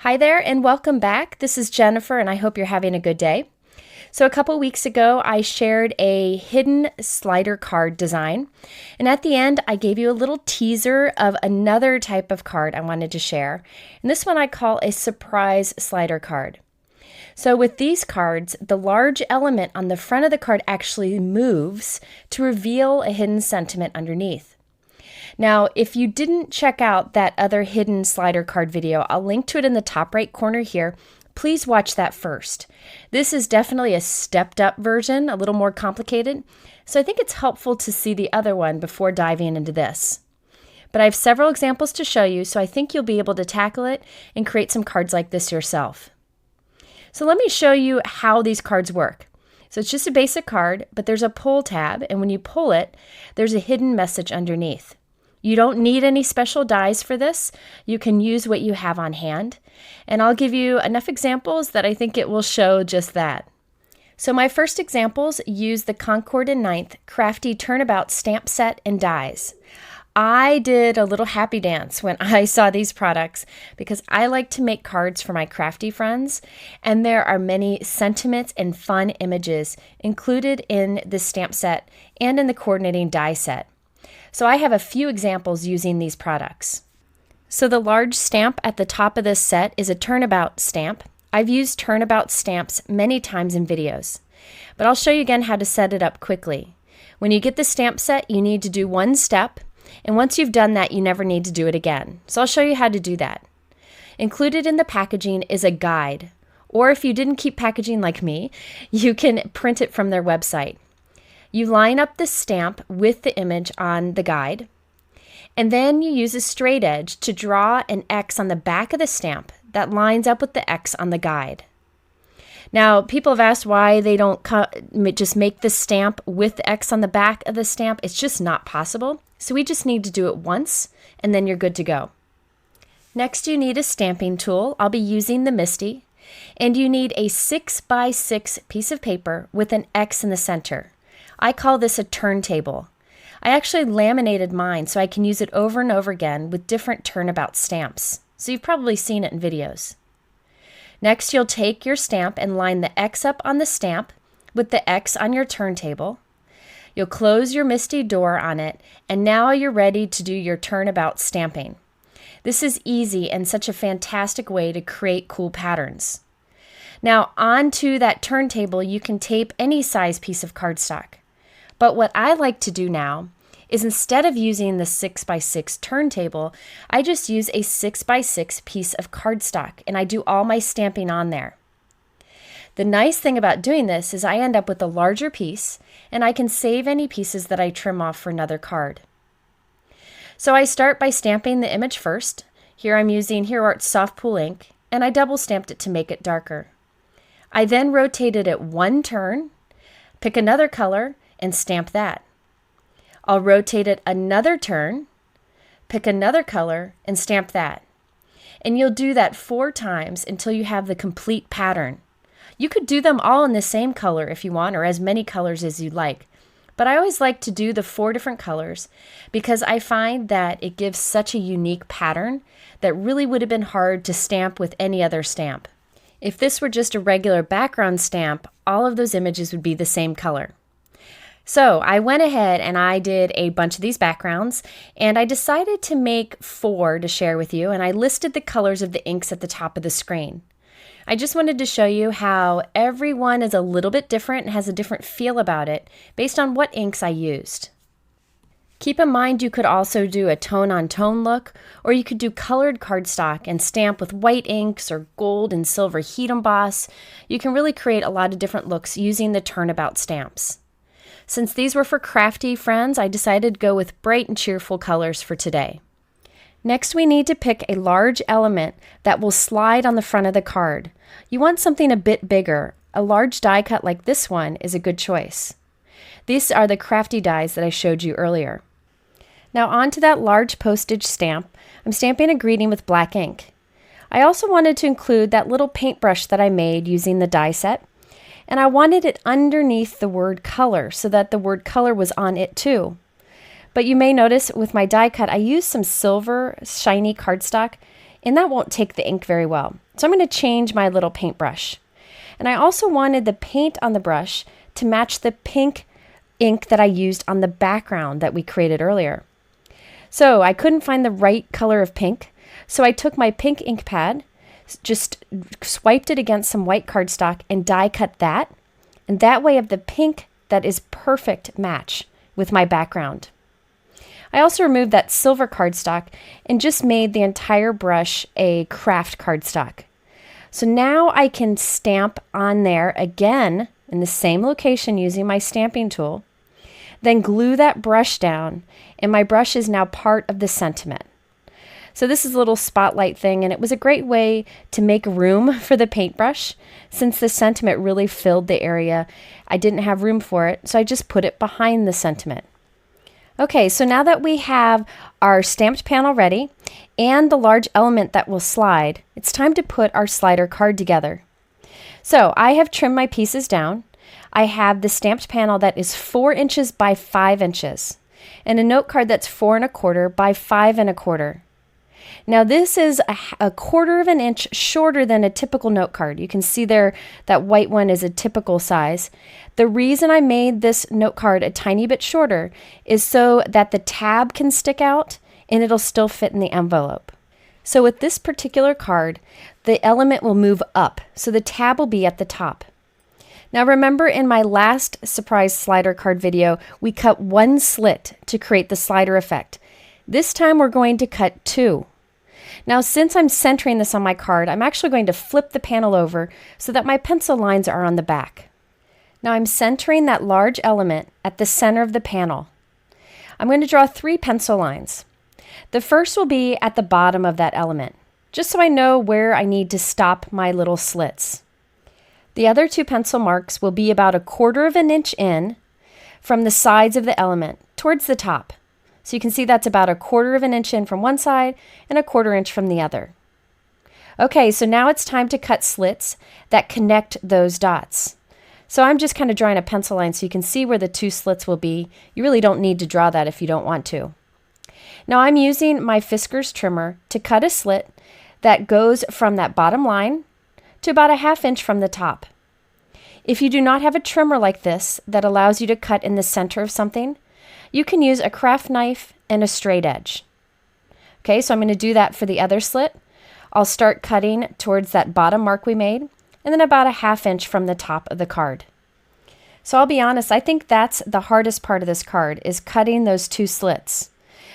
Hi there and welcome back. This is Jennifer and I hope you're having a good day. So a couple weeks ago, I shared a hidden slider card design. And at the end, I gave you a little teaser of another type of card I wanted to share. And this one I call a surprise slider card. So with these cards, the large element on the front of the card actually moves to reveal a hidden sentiment underneath. Now, if you didn't check out that other hidden slider card video, I'll link to it in the top right corner here. Please watch that first. This is definitely a stepped up version, a little more complicated. So I think it's helpful to see the other one before diving into this. But I have several examples to show you, so I think you'll be able to tackle it and create some cards like this yourself. So let me show you how these cards work. So it's just a basic card, but there's a pull tab, and when you pull it, there's a hidden message underneath. You don't need any special dies for this. You can use what you have on hand. And I'll give you enough examples that I think it will show just that. So my first examples use the Concord and Ninth Crafty Turnabout stamp set and dies. I did a little happy dance when I saw these products because I like to make cards for my crafty friends, and there are many sentiments and fun images included in the stamp set and in the coordinating die set. So I have a few examples using these products. So the large stamp at the top of this set is a turnabout stamp. I've used turnabout stamps many times in videos, but I'll show you again how to set it up quickly. When you get the stamp set, you need to do one step, and once you've done that, you never need to do it again. So I'll show you how to do that. Included in the packaging is a guide, or if you didn't keep packaging like me, you can print it from their website. You line up the stamp with the image on the guide, and then you use a straight edge to draw an X on the back of the stamp that lines up with the X on the guide. Now, people have asked why they don't just make the stamp with the X on the back of the stamp. It's just not possible. So we just need to do it once, and then you're good to go. Next, you need a stamping tool. I'll be using the Misty, and you need a 6x6 piece of paper with an X in the center. I call this a turntable. I actually laminated mine so I can use it over and over again with different turnabout stamps. So you've probably seen it in videos. Next, you'll take your stamp and line the X up on the stamp with the X on your turntable. You'll close your Misty door on it, and now you're ready to do your turnabout stamping. This is easy and such a fantastic way to create cool patterns. Now, onto that turntable, you can tape any size piece of cardstock. But what I like to do now is instead of using the 6x6 turntable, I just use a 6x6 piece of cardstock, and I do all my stamping on there. The nice thing about doing this is I end up with a larger piece, and I can save any pieces that I trim off for another card. So I start by stamping the image first. Here I'm using Hero Art Soft Pool ink, and I double stamped it to make it darker. I then rotated it one turn, pick another color, and stamp that. I'll rotate it another turn, pick another color, and stamp that. And you'll do that 4 times until you have the complete pattern. You could do them all in the same color if you want, or as many colors as you'd like. But I always like to do the 4 different colors because I find that it gives such a unique pattern that really would have been hard to stamp with any other stamp. If this were just a regular background stamp, all of those images would be the same color. So I went ahead and I did a bunch of these backgrounds, and I decided to make 4 to share with you, and I listed the colors of the inks at the top of the screen. I just wanted to show you how every one is a little bit different and has a different feel about it based on what inks I used. Keep in mind you could also do a tone-on-tone look, or you could do colored cardstock and stamp with white inks or gold and silver heat emboss. You can really create a lot of different looks using the turnabout stamps. Since these were for crafty friends, I decided to go with bright and cheerful colors for today. Next, we need to pick a large element that will slide on the front of the card. You want something a bit bigger. A large die cut like this one is a good choice. These are the crafty dies that I showed you earlier. Now onto that large postage stamp, I'm stamping a greeting with black ink. I also wanted to include that little paintbrush that I made using the die set. And I wanted it underneath the word color so that the word color was on it too. But you may notice with my die cut, I used some silver shiny cardstock. and that won't take the ink very well. So I'm going to change my little paintbrush. And I also wanted the paint on the brush to match the pink ink that I used on the background that we created earlier. So I couldn't find the right color of pink, so I took my pink ink pad, just swiped it against some white cardstock and die cut that, and that way I have the pink that is perfect match with my background. I also removed that silver cardstock and just made the entire brush a craft cardstock. So now I can stamp on there again in the same location using my stamping tool, then glue that brush down, and my brush is now part of the sentiment. So this is a little spotlight thing, and it was a great way to make room for the paintbrush since the sentiment really filled the area. I didn't have room for it, so I just put it behind the sentiment. Okay, so now that we have our stamped panel ready and the large element that will slide, it's time to put our slider card together. So I have trimmed my pieces down. I have the stamped panel that is 4 inches by 5 inches and a note card that's 4 1/4 by 5 1/4. Now this is a 1/4 of an inch shorter than a typical note card. You can see there that white one is a typical size. The reason I made this note card a tiny bit shorter is so that the tab can stick out and it'll still fit in the envelope. So with this particular card, the element will move up, so the tab will be at the top. Now remember in my last surprise slider card video, we cut 1 slit to create the slider effect. This time we're going to cut 2. Now since I'm centering this on my card, I'm actually going to flip the panel over so that my pencil lines are on the back. Now I'm centering that large element at the center of the panel. I'm going to draw 3 pencil lines. The first will be at the bottom of that element, just so I know where I need to stop my little slits. The other 2 pencil marks will be about a 1/4 of an inch in from the sides of the element towards the top. So you can see that's about a 1/4 of an inch in from one side and a 1/4 inch from the other. Okay, so now it's time to cut slits that connect those dots. So I'm just kind of drawing a pencil line so you can see where the 2 slits will be. You really don't need to draw that if you don't want to. Now I'm using my Fiskars trimmer to cut a slit that goes from that bottom line to about a 1/2 inch from the top. If you do not have a trimmer like this that allows you to cut in the center of something, you can use a craft knife and a straight edge. Okay, so I'm going to do that for the other slit. I'll start cutting towards that bottom mark we made, and then about a 1/2 inch from the top of the card. So I'll be honest, I think that's the hardest part of this card, is cutting those 2 slits.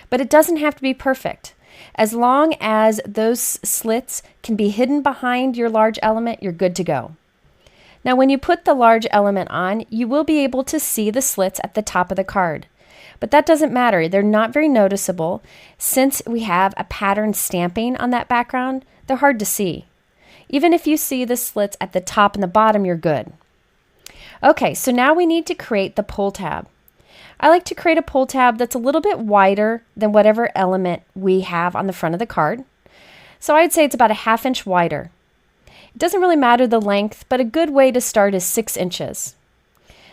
But it doesn't have to be perfect. As long as those slits can be hidden behind your large element, you're good to go. Now when you put the large element on, you will be able to see the slits at the top of the card. But that doesn't matter. They're not very noticeable. Since we have a pattern stamping on that background, they're hard to see. Even if you see the slits at the top and the bottom, you're good. Okay, so now we need to create the pull tab. I like to create a pull tab that's a little bit wider than whatever element we have on the front of the card. So I'd say it's about a 1/2 inch wider. It doesn't really matter the length, but a good way to start is 6 inches.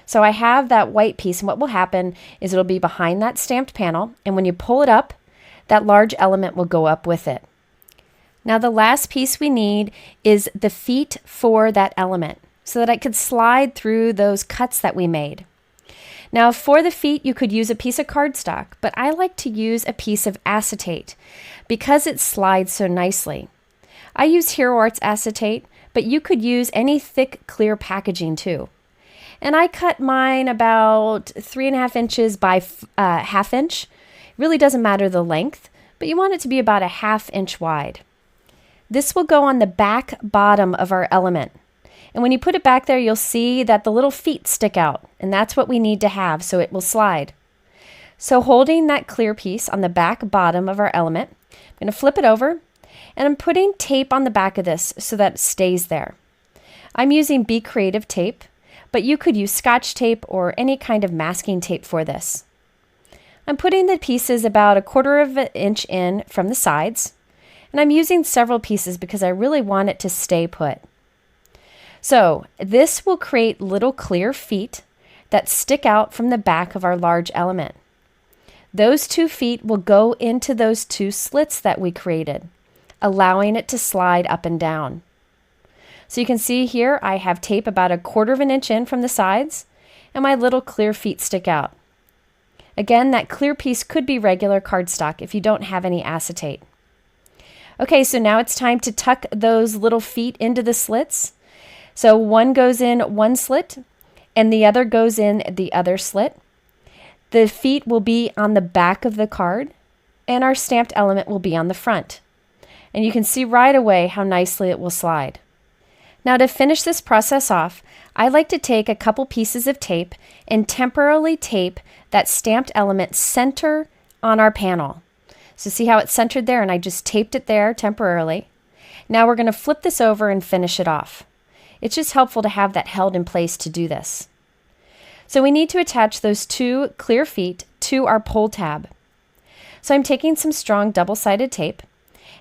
So I have that white piece, and what will happen is it'll be behind that stamped panel, and when you pull it up, that large element will go up with it. Now the last piece we need is the feet for that element, so that I could slide through those cuts that we made. Now for the feet, you could use a piece of cardstock, but I like to use a piece of acetate because it slides so nicely. I use Hero Arts acetate, but you could use any thick, clear packaging too. And I cut mine about 3 1/2 inches by 1/2 inch. It really doesn't matter the length, but you want it to be about a 1/2 inch wide. This will go on the back bottom of our element. And when you put it back there, you'll see that the little feet stick out, and that's what we need to have so it will slide. So holding that clear piece on the back bottom of our element, I'm going to flip it over, and I'm putting tape on the back of this so that it stays there. I'm using Be Creative tape, but you could use Scotch tape or any kind of masking tape for this. I'm putting the pieces about a 1/4 of an inch in from the sides, and I'm using several pieces because I really want it to stay put. So this will create little clear feet that stick out from the back of our large element. Those 2 feet will go into those 2 slits that we created. allowing it to slide up and down. So you can see here I have tape about 1/4 inch in from the sides, and my little clear feet stick out. Again, that clear piece could be regular cardstock if you don't have any acetate. Okay, so now it's time to tuck those little feet into the slits. So one goes in one slit and the other goes in the other slit. The feet will be on the back of the card and our stamped element will be on the front. And you can see right away how nicely it will slide. Now to finish this process off, I like to take a couple pieces of tape and temporarily tape that stamped element center on our panel. So see how it's centered there, and I just taped it there temporarily. Now we're going to flip this over and finish it off. It's just helpful to have that held in place to do this. So we need to attach those 2 clear feet to our pull tab. So I'm taking some strong double-sided tape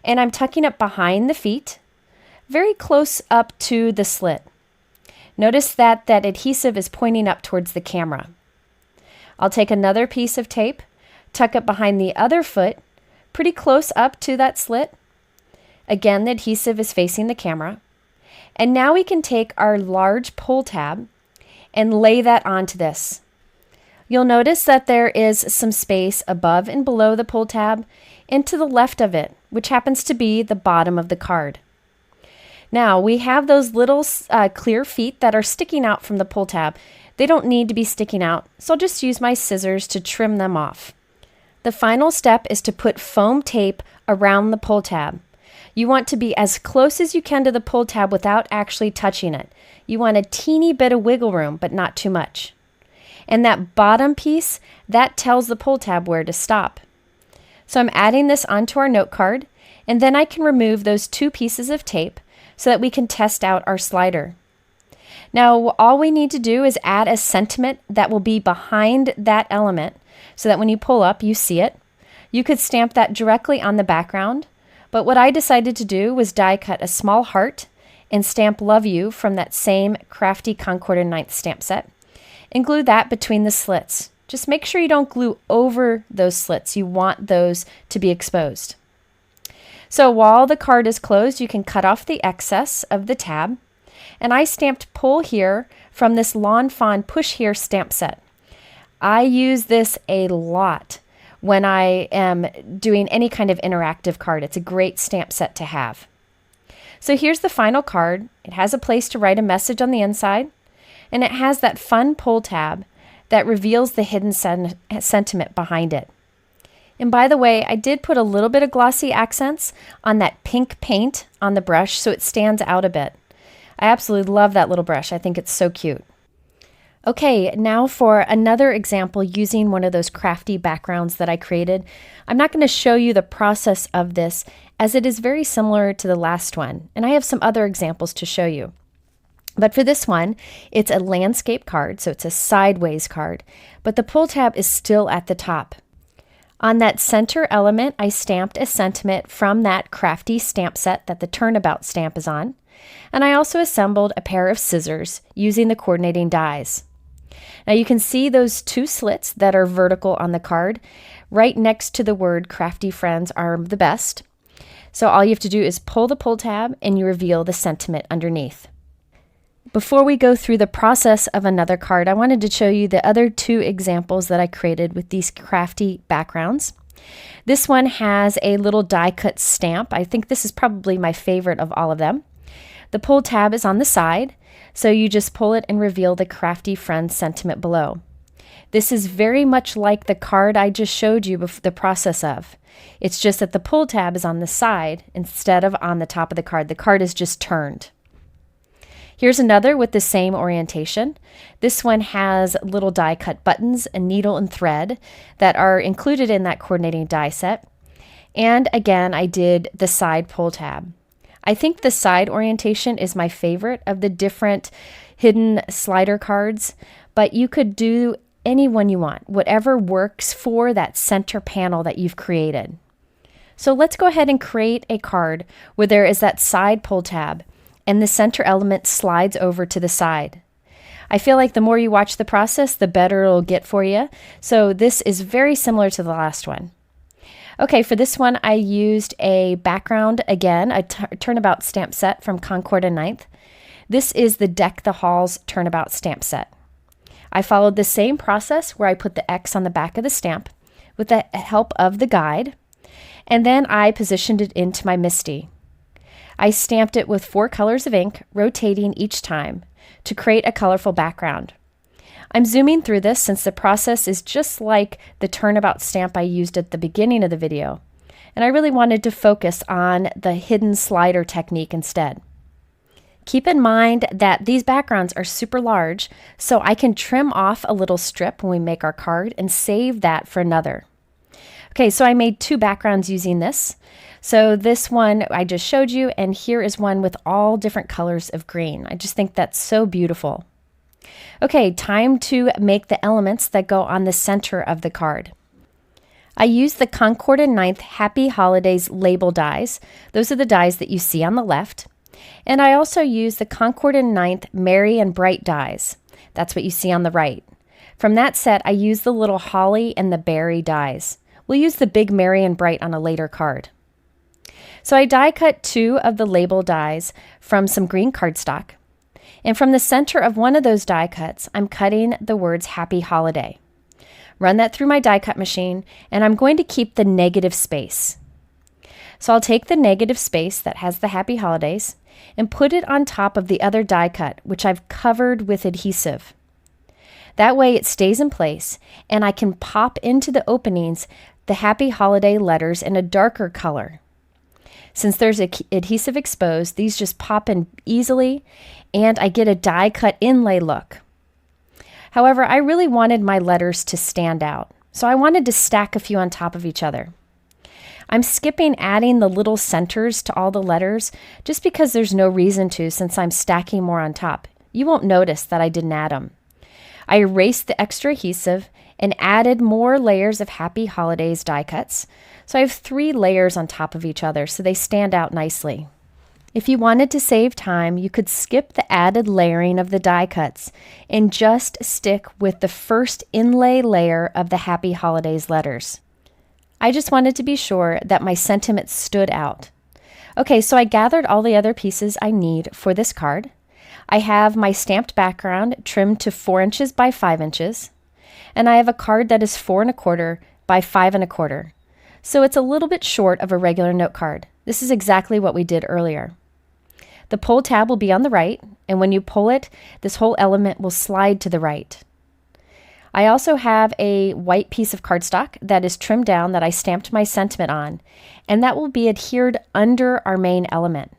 and I'm tucking it behind the feet, very close up to the slit. Notice that that adhesive is pointing up towards the camera. I'll take another piece of tape, tuck it behind the other foot, pretty close up to that slit. Again, the adhesive is facing the camera. And now we can take our large pull tab and lay that onto this. You'll notice that there is some space above and below the pull tab and to the left of it, which happens to be the bottom of the card. Now we have those little clear feet that are sticking out from the pull tab. They don't need to be sticking out, so I'll just use my scissors to trim them off. The final step is to put foam tape around the pull tab. You want to be as close as you can to the pull tab without actually touching it. You want a teeny bit of wiggle room, but not too much. And that bottom piece, that tells the pull tab where to stop. So I'm adding this onto our note card, and then I can remove those 2 pieces of tape so that we can test out our slider. Now, all we need to do is add a sentiment that will be behind that element so that when you pull up, you see it. You could stamp that directly on the background, but what I decided to do was die cut a small heart and stamp Love You from that same Crafty Concord and Ninth stamp set and glue that between the slits. Just make sure you don't glue over those slits. You want those to be exposed. So while the card is closed, you can cut off the excess of the tab. And I stamped Pull Here from this Lawn Fawn Push Here stamp set. I use this a lot when I am doing any kind of interactive card. It's a great stamp set to have. So here's the final card. It has a place to write a message on the inside, and it has that fun pull tab that reveals the hidden sentiment behind it. And by the way, I did put a little bit of glossy accents on that pink paint on the brush so it stands out a bit. I absolutely love that little brush. I think it's so cute. Okay, now for another example using one of those crafty backgrounds that I created. I'm not going to show you the process of this as it is very similar to the last one, and I have some other examples to show you. But for this one, it's a landscape card, so it's a sideways card, but the pull tab is still at the top. On that center element, I stamped a sentiment from that crafty stamp set that the turnabout stamp is on, and I also assembled a pair of scissors using the coordinating dies. Now you can see those 2 slits that are vertical on the card right next to the word Crafty Friends are the best. So all you have to do is pull the pull tab and you reveal the sentiment underneath. Before we go through the process of another card, I wanted to show you the other 2 examples that I created with these crafty backgrounds. This one has a little die cut stamp. I think this is probably my favorite of all of them. The pull tab is on the side, so you just pull it and reveal the Crafty Friends sentiment below. This is very much like the card I just showed you the process of. It's just that the pull tab is on the side instead of on the top of the card. The card is just turned. Here's another with the same orientation. This one has little die cut buttons, a needle and thread that are included in that coordinating die set. And again, I did the side pull tab. I think the side orientation is my favorite of the different hidden slider cards, but you could do any one you want, whatever works for that center panel that you've created. So let's go ahead and create a card where there is that side pull tab and the center element slides over to the side. I feel like the more you watch the process, the better it'll get for you. So this is very similar to the last one. Okay, for this one, I used a background again, a turnabout stamp set from Concord and Ninth. This is the Deck the Halls turnabout stamp set. I followed the same process where I put the X on the back of the stamp with the help of the guide, and then I positioned it into my MISTI. I stamped it with 4 colors of ink, rotating each time to create a colorful background. I'm zooming through this since the process is just like the turnabout stamp I used at the beginning of the video, and I really wanted to focus on the hidden slider technique instead. Keep in mind that these backgrounds are super large, so I can trim off a little strip when we make our card and save that for another. Okay, so I made 2 backgrounds using this. So this one I just showed you, and here is one with all different colors of green. I just think that's so beautiful. Okay, time to make the elements that go on the center of the card. I used the Concord and Ninth Happy Holidays label dies. Those are the dies that you see on the left. And I also used the Concord and Ninth Merry and Bright dies. That's what you see on the right. From that set, I used the little holly and the berry dies. We'll use the big Merry and Bright on a later card. So I die cut 2 of the label dies from some green cardstock. And from the center of one of those die cuts, I'm cutting the words Happy Holiday. Run that through my die cut machine, and I'm going to keep the negative space. So I'll take the negative space that has the Happy Holidays and put it on top of the other die cut, which I've covered with adhesive. That way it stays in place, and I can pop into the openings the Happy Holiday letters in a darker color. Since there's adhesive exposed, these just pop in easily, and I get a die cut inlay look. However, I really wanted my letters to stand out, so I wanted to stack a few on top of each other. I'm skipping adding the little centers to all the letters just because there's no reason to since I'm stacking more on top. You won't notice that I didn't add them. I erased the extra adhesive and added more layers of Happy Holidays die cuts. So I have 3 layers on top of each other so they stand out nicely. If you wanted to save time, you could skip the added layering of the die cuts and just stick with the first inlay layer of the Happy Holidays letters. I just wanted to be sure that my sentiments stood out. Okay, so I gathered all the other pieces I need for this card. I have my stamped background trimmed to 4 inches by 5 inches, and I have a card that is 4 1/4 by 5 1/4. So it's a little bit short of a regular note card. This is exactly what we did earlier. The pull tab will be on the right, and when you pull it, this whole element will slide to the right. I also have a white piece of cardstock that is trimmed down that I stamped my sentiment on, and that will be adhered under our main element.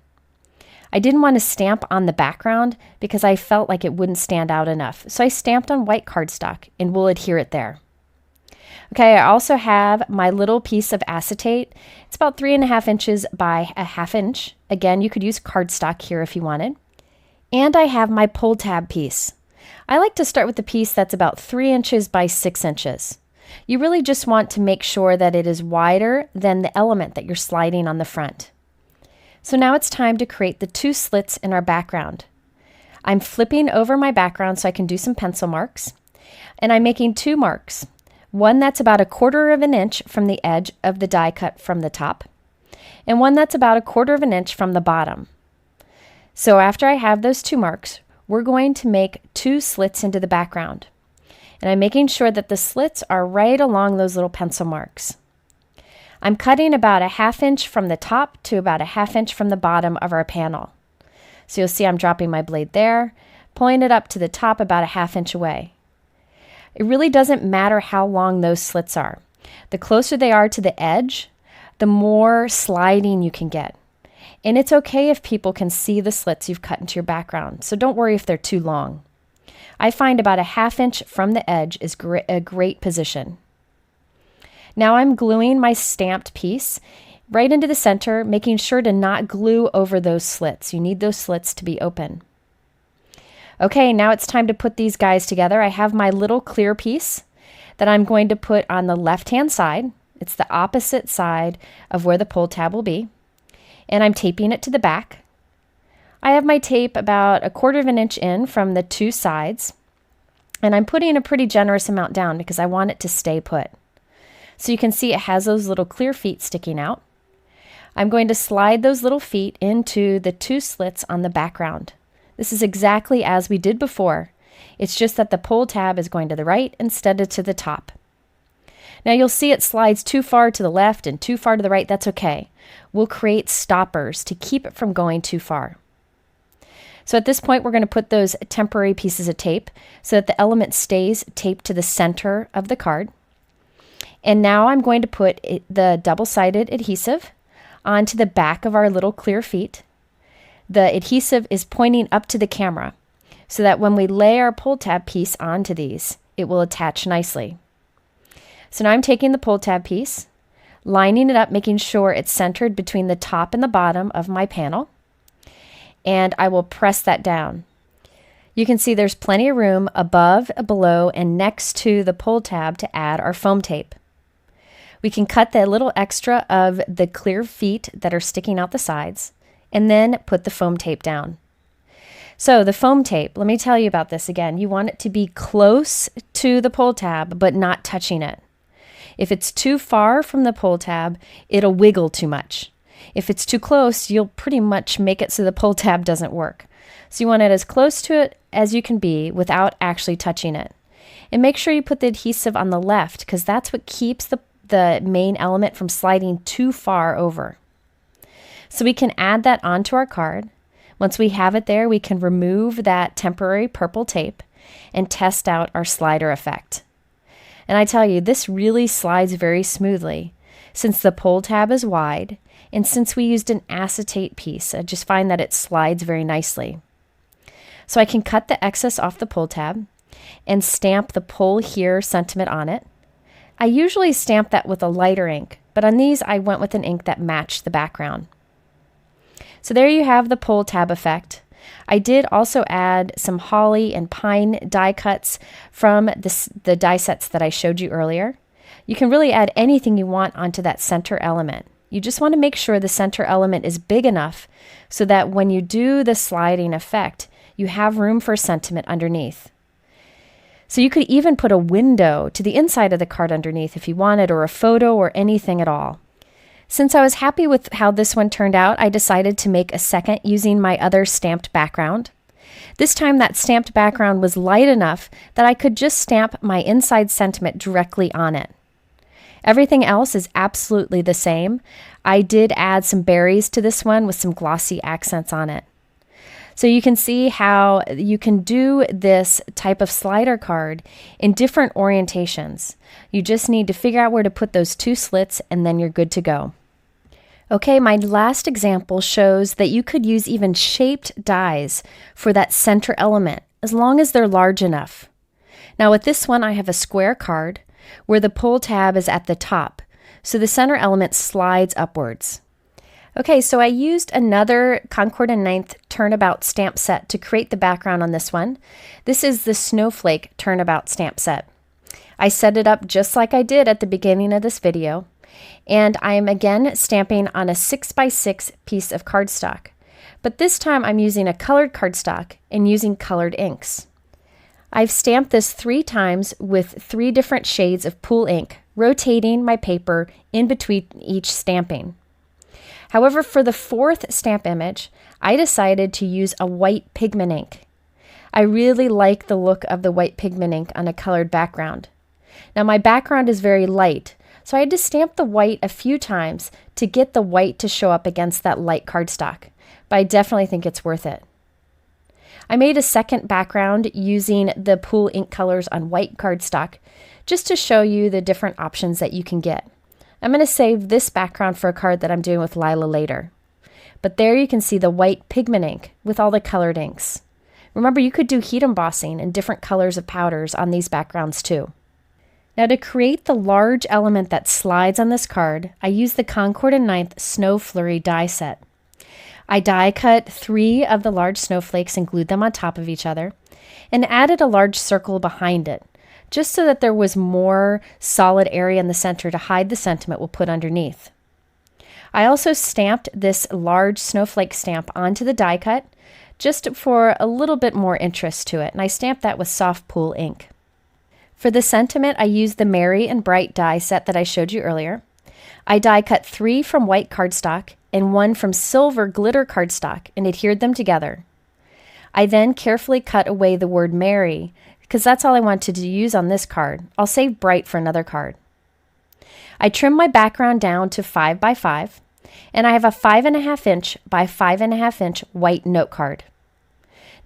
I didn't want to stamp on the background because I felt like it wouldn't stand out enough, so I stamped on white cardstock and we'll adhere it there. Okay, I also have my little piece of acetate. It's about 3 1/2 inches by 1/2 inch. Again, you could use cardstock here if you wanted. And I have my pull tab piece. I like to start with the piece that's about 3 inches by 6 inches. You really just want to make sure that it is wider than the element that you're sliding on the front. So now it's time to create the 2 slits in our background. I'm flipping over my background so I can do some pencil marks, and I'm making 2 marks. One that's about 1/4 of an inch from the edge of the die cut from the top, and one that's about 1/4 of an inch from the bottom. So after I have those 2 marks, we're going to make 2 slits into the background. And I'm making sure that the slits are right along those little pencil marks. I'm cutting about 1/2 inch from the top to about 1/2 inch from the bottom of our panel. So you'll see I'm dropping my blade there, pulling it up to the top about 1/2 inch away. It really doesn't matter how long those slits are. The closer they are to the edge, the more sliding you can get. And it's okay if people can see the slits you've cut into your background, so don't worry if they're too long. I find about 1/2 inch from the edge is a great position. Now I'm gluing my stamped piece right into the center, making sure to not glue over those slits. You need those slits to be open. Okay, now it's time to put these guys together. I have my little clear piece that I'm going to put on the left-hand side. It's the opposite side of where the pull tab will be. And I'm taping it to the back. I have my tape about 1/4 of an inch in from the 2 sides. And I'm putting a pretty generous amount down because I want it to stay put. So you can see it has those little clear feet sticking out. I'm going to slide those little feet into the 2 slits on the background. This is exactly as we did before. It's just that the pull tab is going to the right instead of to the top. Now you'll see it slides too far to the left and too far to the right. That's okay. We'll create stoppers to keep it from going too far. So at this point, we're going to put those temporary pieces of tape so that the element stays taped to the center of the card. And now I'm going to put the double-sided adhesive onto the back of our little clear feet. The adhesive is pointing up to the camera so that when we lay our pull tab piece onto these, it will attach nicely. So now I'm taking the pull tab piece, lining it up, making sure it's centered between the top and the bottom of my panel, and I will press that down. You can see there's plenty of room above, below, and next to the pull tab to add our foam tape. We can cut the little extra of the clear feet that are sticking out the sides and then put the foam tape down. So the foam tape, let me tell you about this again. You want it to be close to the pull tab but not touching it. If it's too far from the pull tab, it'll wiggle too much. If it's too close, you'll pretty much make it so the pull tab doesn't work. So you want it as close to it as you can be without actually touching it. And make sure you put the adhesive on the left because that's what keeps the main element from sliding too far over. So we can add that onto our card. Once we have it there, we can remove that temporary purple tape and test out our slider effect. And I tell you, this really slides very smoothly since the pull tab is wide and since we used an acetate piece. I just find that it slides very nicely. So I can cut the excess off the pull tab and stamp the pull here sentiment on it. I usually stamp that with a lighter ink, but on these I went with an ink that matched the background. So there you have the pull tab effect. I did also add some holly and pine die cuts from the die sets that I showed you earlier. You can really add anything you want onto that center element. You just want to make sure the center element is big enough so that when you do the sliding effect, you have room for sentiment underneath. So you could even put a window to the inside of the card underneath if you wanted, or a photo or anything at all. Since I was happy with how this one turned out, I decided to make a second using my other stamped background. This time that stamped background was light enough that I could just stamp my inside sentiment directly on it. Everything else is absolutely the same. I did add some berries to this one with some glossy accents on it. So you can see how you can do this type of slider card in different orientations. You just need to figure out where to put those 2 slits and then you're good to go. Okay, my last example shows that you could use even shaped dies for that center element as long as they're large enough. Now with this one, I have a square card where the pull tab is at the top, so the center element slides upwards. Okay, so I used another Concord and Ninth turnabout stamp set to create the background on this one. This is the Snowflake turnabout stamp set. I set it up just like I did at the beginning of this video, and I am again stamping on a 6x6 piece of cardstock. But this time I'm using a colored cardstock and using colored inks. I've stamped this 3 times with 3 different shades of pool ink, rotating my paper in between each stamping. However, for the 4th stamp image, I decided to use a white pigment ink. I really like the look of the white pigment ink on a colored background. Now my background is very light, so I had to stamp the white a few times to get the white to show up against that light cardstock, but I definitely think it's worth it. I made a second background using the pool ink colors on white cardstock just to show you the different options that you can get. I'm going to save this background for a card that I'm doing with Lila later. But there you can see the white pigment ink with all the colored inks. Remember, you could do heat embossing and different colors of powders on these backgrounds too. Now to create the large element that slides on this card, I used the Concord and Ninth Snow Flurry die set. I die cut 3 of the large snowflakes and glued them on top of each other and added a large circle behind it, just so that there was more solid area in the center to hide the sentiment we'll put underneath. I also stamped this large snowflake stamp onto the die cut just for a little bit more interest to it, and I stamped that with soft pool ink. For the sentiment, I used the Merry and Bright die set that I showed you earlier. I die cut 3 from white cardstock and 1 from silver glitter cardstock and adhered them together. I then carefully cut away the word Merry because that's all I wanted to use on this card. I'll save Bright for another card. I trimmed my background down to 5 by 5, and I have a 5.5 inch by 5.5 inch white note card.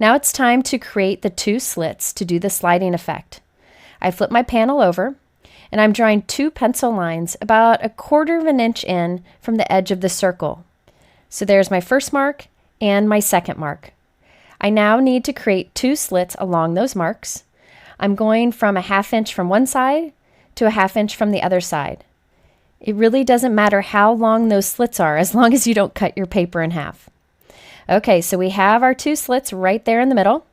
Now it's time to create the 2 slits to do the sliding effect. I flip my panel over, and I'm drawing 2 pencil lines about 1/4 inch in from the edge of the circle. So there's my first mark and my second mark. I now need to create 2 slits along those marks. I'm going from a 1/2 inch from one side to a 1/2 inch from the other side. It really doesn't matter how long those slits are as long as you don't cut your paper in half. Okay, so we have our 2 slits right there in the middle.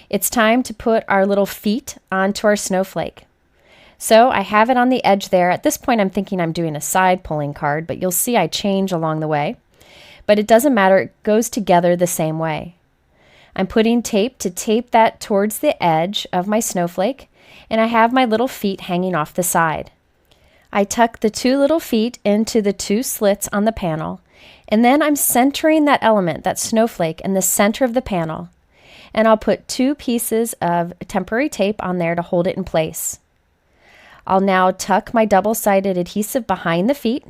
It's time to put our little feet onto our snowflake. So I have it on the edge there. At this point, I'm thinking I'm doing a side pulling card, but you'll see I change along the way. But it doesn't matter, it goes together the same way. I'm putting tape to tape that towards the edge of my snowflake, and I have my little feet hanging off the side. I tuck the 2 little feet into the 2 slits on the panel, and then I'm centering that element, that snowflake, in the center of the panel. And I'll put 2 pieces of temporary tape on there to hold it in place. I'll now tuck my double-sided adhesive behind the feet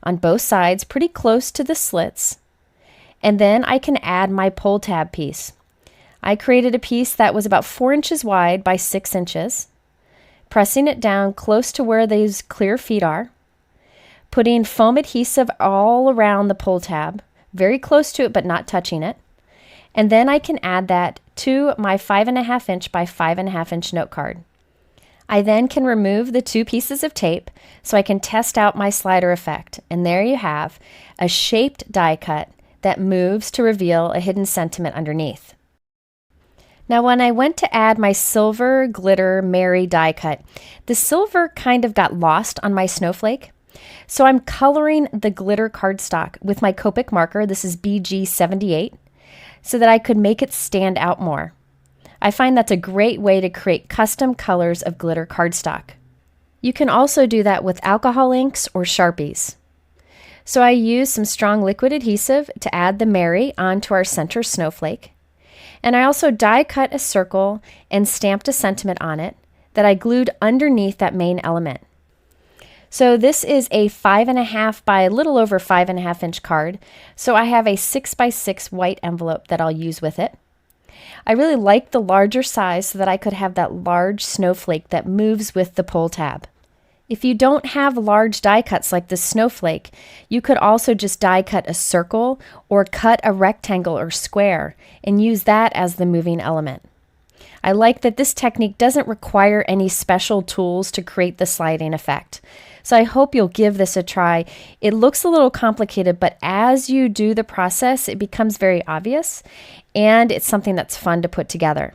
on both sides, pretty close to the slits. And then I can add my pull tab piece. I created a piece that was about 4 inches wide by 6 inches, pressing it down close to where these clear feet are, putting foam adhesive all around the pull tab, very close to it but not touching it. And then I can add that to my 5.5 inch by 5.5 inch note card. I then can remove the 2 pieces of tape so I can test out my slider effect. And there you have a shaped die cut that moves to reveal a hidden sentiment underneath. Now when I went to add my silver glitter Merry die cut, the silver kind of got lost on my snowflake. So I'm coloring the glitter cardstock with my Copic marker, this is BG78, so that I could make it stand out more. I find that's a great way to create custom colors of glitter cardstock. You can also do that with alcohol inks or Sharpies. So I used some strong liquid adhesive to add the Merry onto our center snowflake. And I also die cut a circle and stamped a sentiment on it that I glued underneath that main element. So this is a 5.5 by a little over 5.5 inch card. So I have a 6 by 6 white envelope that I'll use with it. I really like the larger size so that I could have that large snowflake that moves with the pull tab. If you don't have large die cuts like this snowflake, you could also just die cut a circle or cut a rectangle or square and use that as the moving element. I like that this technique doesn't require any special tools to create the sliding effect. So I hope you'll give this a try. It looks a little complicated, but as you do the process, it becomes very obvious, and it's something that's fun to put together.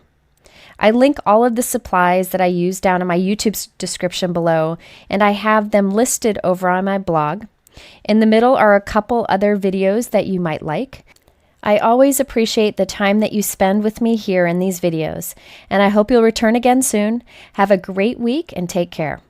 I link all of the supplies that I use down in my YouTube description below, and I have them listed over on my blog. In the middle are a couple other videos that you might like. I always appreciate the time that you spend with me here in these videos, and I hope you'll return again soon. Have a great week and take care.